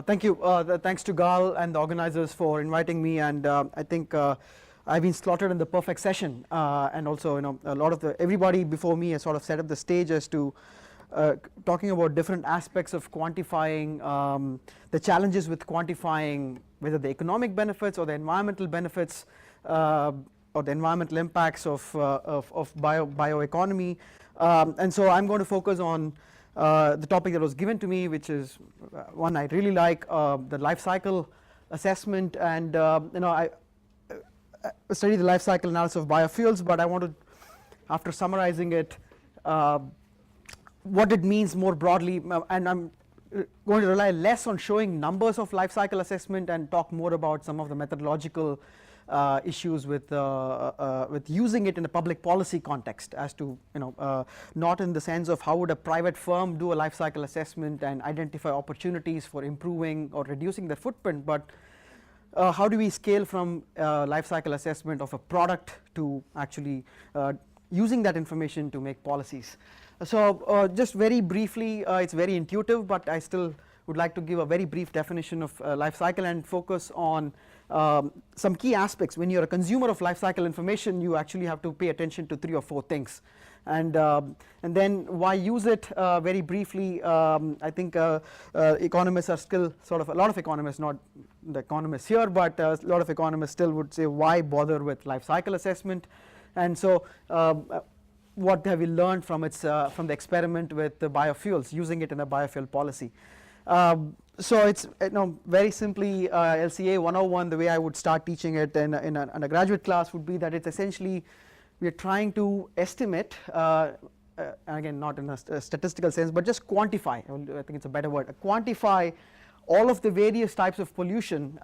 Thank you. Thanks to Gal and the organizers for inviting me, and I think I've been slotted in the perfect session. And also, a lot of everybody before me has sort of set up the stage as to talking about different aspects of quantifying, the challenges with quantifying whether the economic benefits or the environmental benefits or the environmental impacts of bioeconomy. And so I'm going to focus on the topic that was given to me, which is one I really like, the life cycle assessment. And I study the life cycle analysis of biofuels, but I want to, after summarizing it, what it means more broadly, and I'm going to rely less on showing numbers of life cycle assessment and talk more about some of the methodological issues with using it in a public policy context, as to not in the sense of how would a private firm do a life cycle assessment and identify opportunities for improving or reducing their footprint, but how do we scale from life cycle assessment of a product to actually using that information to make policies. So just very briefly, it's very intuitive, but I still would like to give a very brief definition of life cycle and focus on some key aspects. When you're a consumer of life cycle information, you actually have to pay attention to 3 or 4 things, and then why use it. Very briefly, I think economists are still sort of, a lot of economists, not the economists here, but a lot of economists still would say, why bother with life cycle assessment? And so what have we learned from from the experiment with the biofuels, using it in a biofuel policy? So it's very simply LCA 101. The way I would start teaching it in a graduate class would be that it's essentially, we are trying to estimate, again not in a statistical sense, but just quantify. I think it's a better word. Quantify all of the various types of pollution,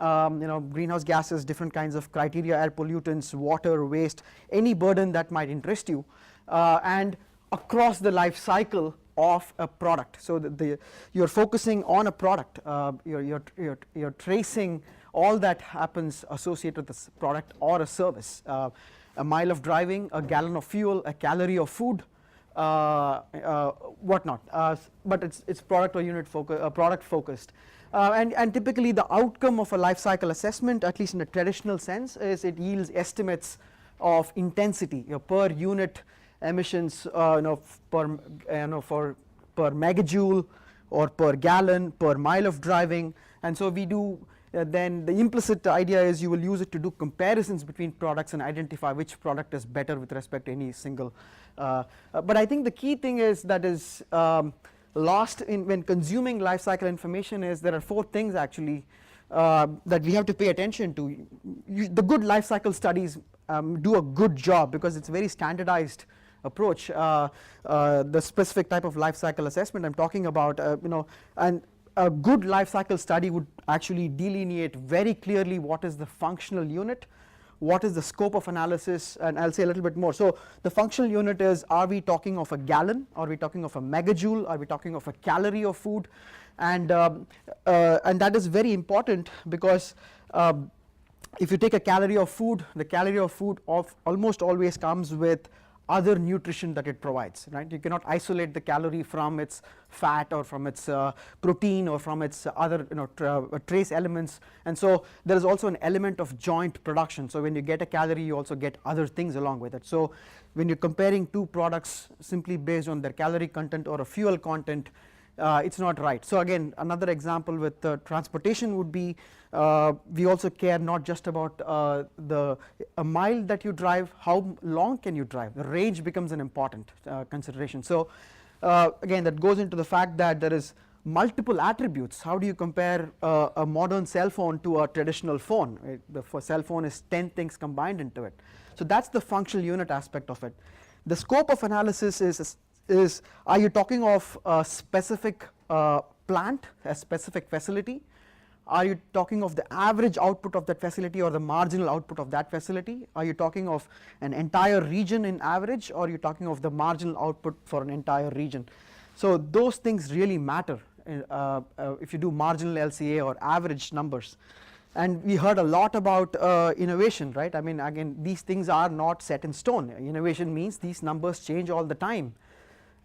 greenhouse gases, different kinds of criteria, air pollutants, water, waste, any burden that might interest you, and across the life cycle of a product. So you're focusing on a product, you're tracing all that happens associated with this product or a service, a mile of driving, a gallon of fuel, a calorie of food, whatnot, but it's product or unit product focused. And typically the outcome of a life cycle assessment, at least in a traditional sense, is it yields estimates of intensity, per unit emissions, per megajoule or per gallon, per mile of driving. And so we do, then the implicit idea is you will use it to do comparisons between products and identify which product is better with respect to any single. But I think the key thing is that is lost in when consuming life cycle information is there are 4 things actually that we have to pay attention to. The good life cycle studies do a good job because it's very standardized approach. The specific type of life cycle assessment I'm talking about, and a good life cycle study would actually delineate very clearly what is the functional unit, what is the scope of analysis, and I'll say a little bit more. So the functional unit is, are we talking of a gallon, are we talking of a megajoule, are we talking of a calorie of food? And that is very important because if you take a calorie of food, the calorie of food almost always comes with other nutrition that it provides, right? You cannot isolate the calorie from its fat or from its protein or from its other trace elements. And so there is also an element of joint production. So when you get a calorie, you also get other things along with it. So when you're comparing 2 products simply based on their calorie content or a fuel content, it's not right. So again, another example with transportation would be, we also care not just about a mile that you drive, how long can you drive. The range becomes an important consideration. So again, that goes into the fact that there is multiple attributes. How do you compare a modern cell phone to a traditional phone? Right? The cell phone is 10 things combined into it. So that's the functional unit aspect of it. The scope of analysis is, are you talking of a specific plant, a specific facility? Are you talking of the average output of that facility or the marginal output of that facility? Are you talking of an entire region in average, or are you talking of the marginal output for an entire region? So those things really matter if you do marginal LCA or average numbers. And we heard a lot about innovation, right? I mean, again, these things are not set in stone. Innovation means these numbers change all the time.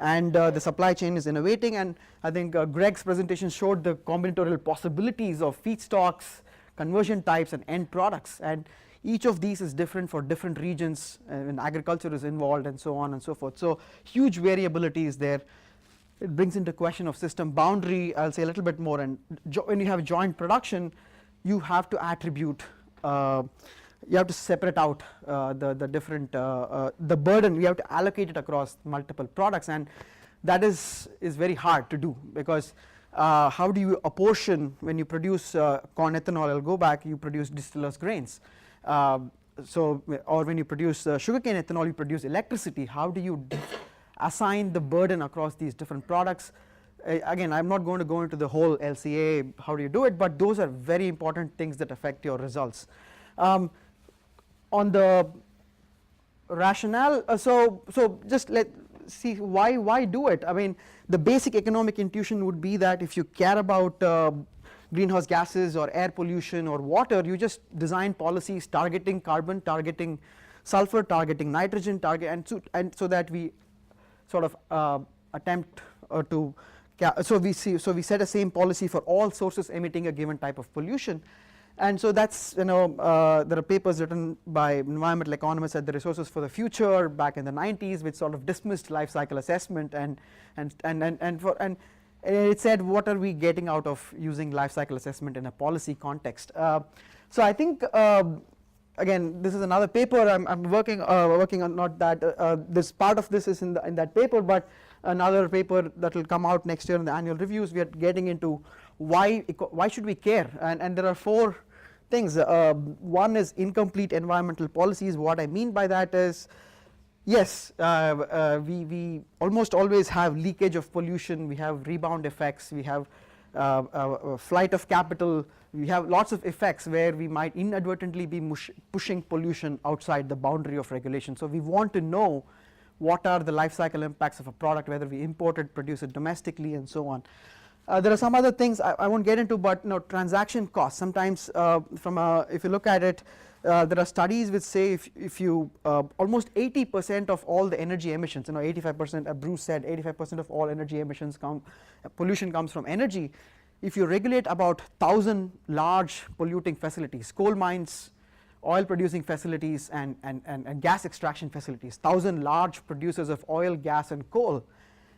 and the supply chain is innovating. And I think Greg's presentation showed the combinatorial possibilities of feedstocks, conversion types, and end products, and each of these is different for different regions when agriculture is involved, and so on and so forth. So huge variability is there. It brings into question of system boundary. I'll say a little bit more. And when you have joint production, you have to attribute, you have to separate out the different the burden. You have to allocate it across multiple products, and that is very hard to do, because how do you apportion when you produce corn ethanol? I'll go back. You produce distillers grains. So, or when you produce sugarcane ethanol, you produce electricity. How do you assign the burden across these different products? Again, I'm not going to go into the whole LCA, how do you do it, but those are very important things that affect your results. On the rationale, so just let's see why do it. I mean, the basic economic intuition would be that if you care about greenhouse gases or air pollution or water, you just design policies targeting carbon, targeting sulfur, targeting nitrogen, and so that we sort of attempt to so we set a same policy for all sources emitting a given type of pollution. And so that's, there are papers written by environmental economists at the Resources for the Future back in the 90s, which sort of dismissed life cycle assessment, and it said, what are we getting out of using life cycle assessment in a policy context? So I think again, this is another paper I'm working on. Not that this part of this is in that paper, but another paper that will come out next year in the annual reviews. We are getting into why should we care, and there are 4 things. One is incomplete environmental policies. What I mean by that is, yes, we almost always have leakage of pollution. We have rebound effects. We have flight of capital. We have lots of effects where we might inadvertently be pushing pollution outside the boundary of regulation. So we want to know what are the life cycle impacts of a product, whether we import it, produce it domestically, and so on. There are some other things I won't get into, but transaction costs. Sometimes if you look at it, there are studies which say if you almost 80% of all the energy emissions, 85%, Bruce said 85% of all energy emissions pollution comes from energy. If you regulate about 1,000 large polluting facilities, coal mines, oil producing facilities, and gas extraction facilities, 1,000 large producers of oil, gas, and coal,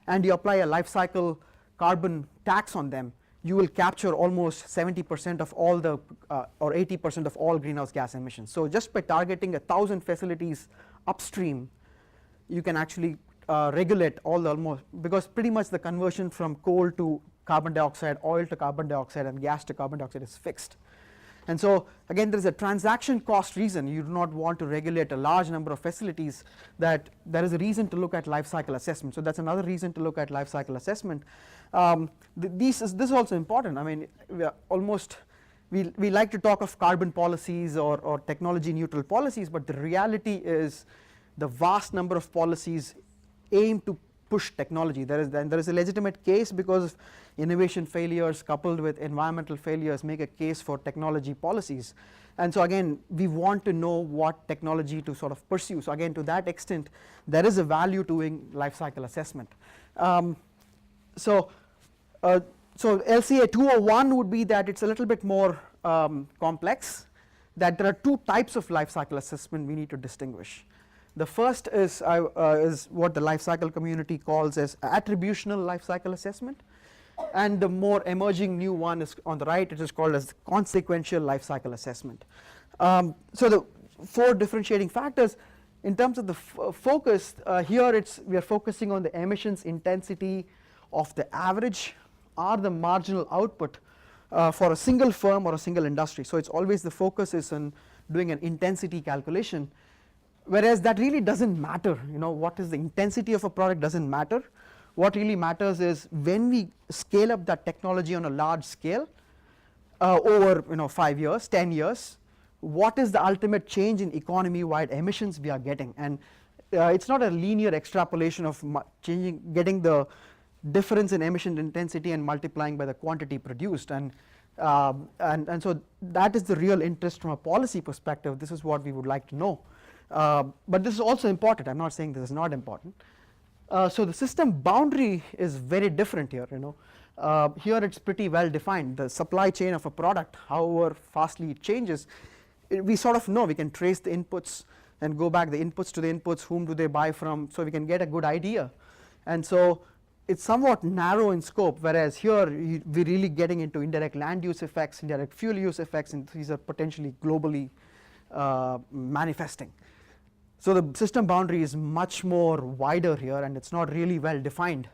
and you apply a life cycle carbon tax on them, you will capture almost 70% of all the or 80% of all greenhouse gas emissions. So just by targeting 1,000 facilities upstream, you can actually regulate all the almost, because pretty much the conversion from coal to carbon dioxide, oil to carbon dioxide, and gas to carbon dioxide is fixed. And so again, there is a transaction cost reason. You do not want to regulate a large number of facilities. That there is a reason to look at life cycle assessment. So that's another reason to look at life cycle assessment. This is also important. I mean, we like to talk of carbon policies or technology neutral policies, but the reality is the vast number of policies aim to push technology. There is a legitimate case because of innovation failures coupled with environmental failures make a case for technology policies. And so again, we want to know what technology to sort of pursue. So again, to that extent, there is a value to doing life cycle assessment. So LCA 201 would be that it's a little bit more complex, that there are 2 types of life cycle assessment we need to distinguish. The first is what the life cycle community calls as attributional life cycle assessment, and the more emerging new one is on the right. It is called as consequential life cycle assessment. So the 4 differentiating factors in terms of the focus here, we are focusing on the emissions intensity of the average or the marginal output for a single firm or a single industry. So it's always the focus is on doing an intensity calculation. Whereas that really doesn't matter, what is the intensity of a product doesn't matter. What really matters is when we scale up that technology on a large scale over 5 years, 10 years, what is the ultimate change in economy-wide emissions we are getting? And it's not a linear extrapolation of getting the difference in emission intensity and multiplying by the quantity produced. And so that is the real interest from a policy perspective. This is what we would like to know. But this is also important. I'm not saying this is not important. So the system boundary is very different here. Here it's pretty well defined. The supply chain of a product, however fastly it changes, we sort of know. We can trace the inputs and go back the inputs to the inputs. Whom do they buy from? So we can get a good idea. And so it's somewhat narrow in scope, whereas here we're really getting into indirect land use effects, indirect fuel use effects, and these are potentially globally manifesting. So the system boundary is much more wider here, and it's not really well defined.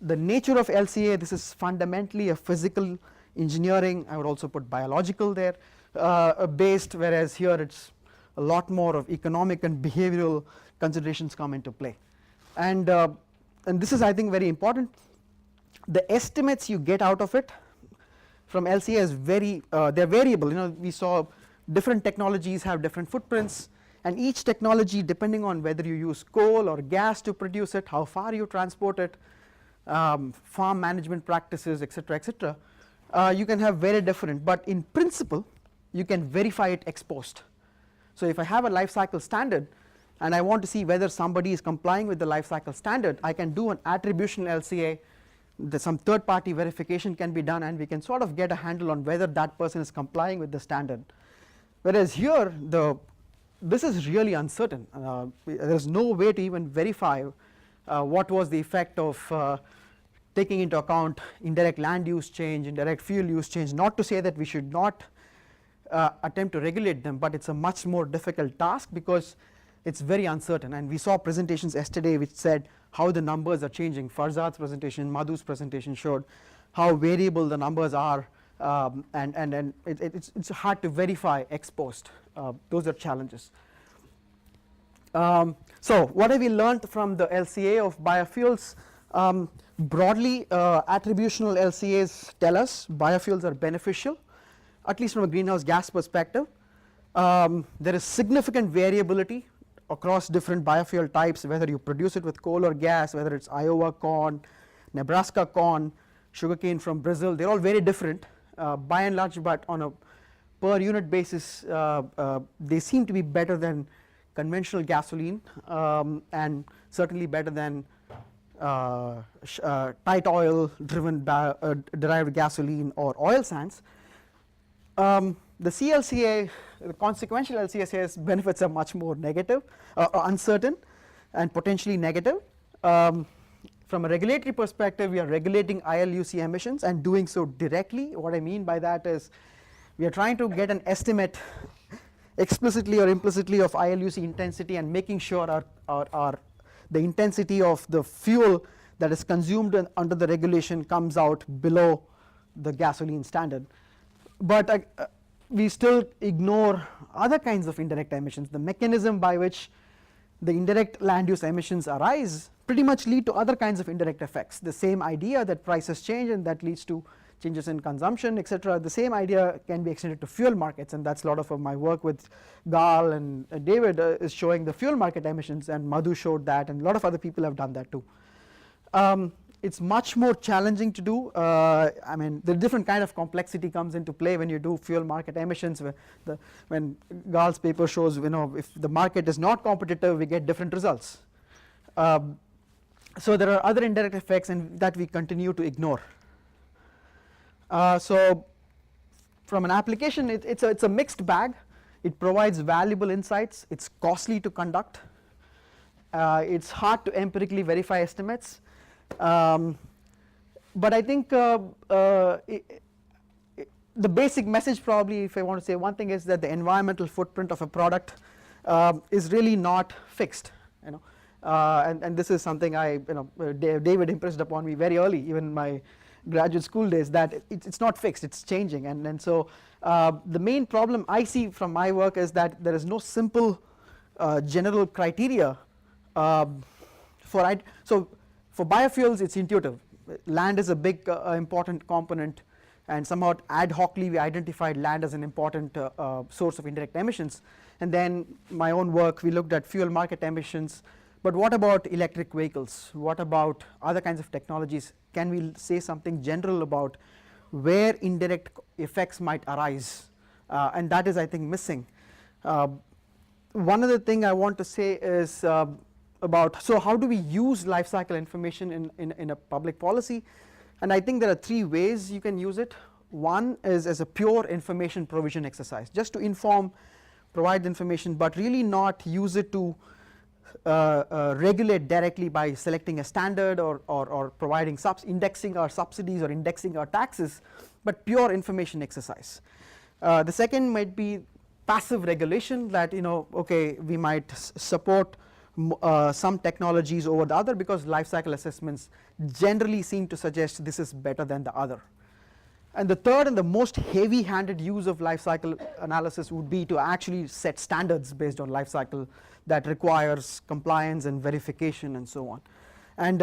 The nature of LCA, this is fundamentally a physical engineering, I would also put biological there, based, whereas here it's a lot more of economic and behavioral considerations come into play. And this is, I think, very important. The estimates you get out of it from LCA is they're variable. We saw different technologies have different footprints, and each technology, depending on whether you use coal or gas to produce it, how far you transport it, farm management practices, etc., etc., you can have very different. But in principle, you can verify it ex post. So if I have a life cycle standard and I want to see whether somebody is complying with the life cycle standard, I can do an attributional LCA. Some third party verification can be done, and we can sort of get a handle on whether that person is complying with the standard. Whereas here, this is really uncertain. There's no way to even verify what was the effect of taking into account indirect land use change, indirect fuel use change. Not to say that we should not attempt to regulate them, but it's a much more difficult task because it's very uncertain. And we saw presentations yesterday which said how the numbers are changing. Farzad's presentation, Madhu's presentation showed how variable the numbers are, and it's hard to verify ex post. Those are challenges. So what have we learned from the LCA of biofuels? Broadly, attributional LCAs tell us biofuels are beneficial, at least from a greenhouse gas perspective. There is significant variability across different biofuel types, whether you produce it with coal or gas, whether it's Iowa corn, Nebraska corn, sugarcane from Brazil. They're all very different by and large, but on a per unit basis, they seem to be better than conventional gasoline, and certainly better than tight oil driven derived gasoline or oil sands. The CLCA, the consequential LCA, says benefits are much more negative, uncertain, and potentially negative. From a regulatory perspective, we are regulating ILUC emissions and doing so directly. What I mean by that is we are trying to get an estimate explicitly or implicitly of ILUC intensity and making sure the intensity of the fuel that is consumed under the regulation comes out below the gasoline standard. But we still ignore other kinds of indirect emissions. The mechanism by which the indirect land use emissions arise pretty much lead to other kinds of indirect effects. The same idea that prices change and that leads to changes in consumption, etc. The same idea can be extended to fuel markets, and that's a lot of my work with Gal and David is showing the fuel market emissions, and Madhu showed that, and a lot of other people have done that too. It's much more challenging to do. I mean, the different kind of complexity comes into play when you do fuel market emissions. When Gal's paper shows, if the market is not competitive, we get different results. So there are other indirect effects and that we continue to ignore. So from an application, it's a mixed bag. It provides valuable insights. It's costly to conduct. It's hard to empirically verify estimates. But I think the basic message, probably, if I want to say one thing, is that the environmental footprint of a product is really not fixed. And this is something David impressed upon me very early, even in my graduate school days, that it's not fixed, it's changing. And so the main problem I see from my work is that there is no simple general criteria for biofuels. It's intuitive. Land is a big important component, and somehow ad hocly we identified land as an important source of indirect emissions. And then my own work, we looked at fuel market emissions. But what about electric vehicles? What about other kinds of technologies? Can we say something general about where indirect effects might arise? And that is, I think, missing. One other thing I want to say is about, so how do we use life cycle information in a public policy? And I think there are three ways you can use it. One is as a pure information provision exercise, just to inform, provide information, but really not use it to regulate directly by selecting a standard or providing indexing our subsidies or indexing our taxes, but pure information exercise. The second might be passive regulation, that okay, we might support some technologies over the other because life cycle assessments generally seem to suggest this is better than the other. And the third and the most heavy-handed use of life cycle analysis would be to actually set standards based on life cycle that requires compliance and verification and so on. And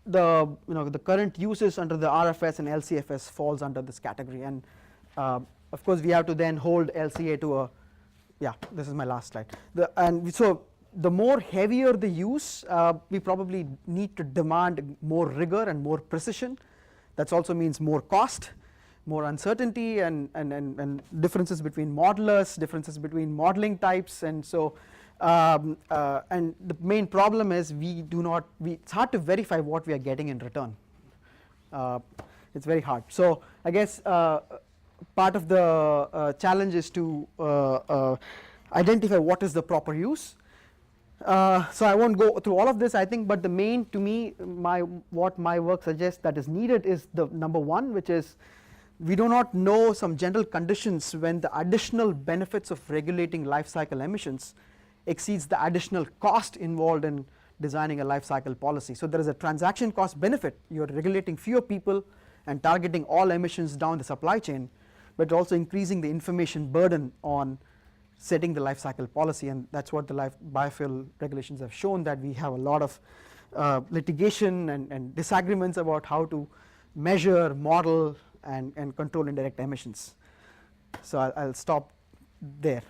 the current uses under the RFS and LCFS falls under this category. And of course, we have to then hold LCA to a, yeah, this is my last slide. And so the more heavier the use, we probably need to demand more rigor and more precision. That also means more cost, more uncertainty, and differences between modelers, differences between modeling types. And so and the main problem is it's hard to verify what we are getting in return. It's very hard. So I guess part of the challenge is to identify what is the proper use. So I won't go through all of this, I think, but the main, to me, what my work suggests that is needed is the number one, which is we do not know some general conditions when the additional benefits of regulating life cycle emissions exceeds the additional cost involved in designing a life cycle policy. So there is a transaction cost benefit. You're regulating fewer people and targeting all emissions down the supply chain, but also increasing the information burden on setting the life cycle policy. And that's what the biofuel regulations have shown, that we have a lot of litigation and disagreements about how to measure, model, and control indirect emissions. So I'll stop there.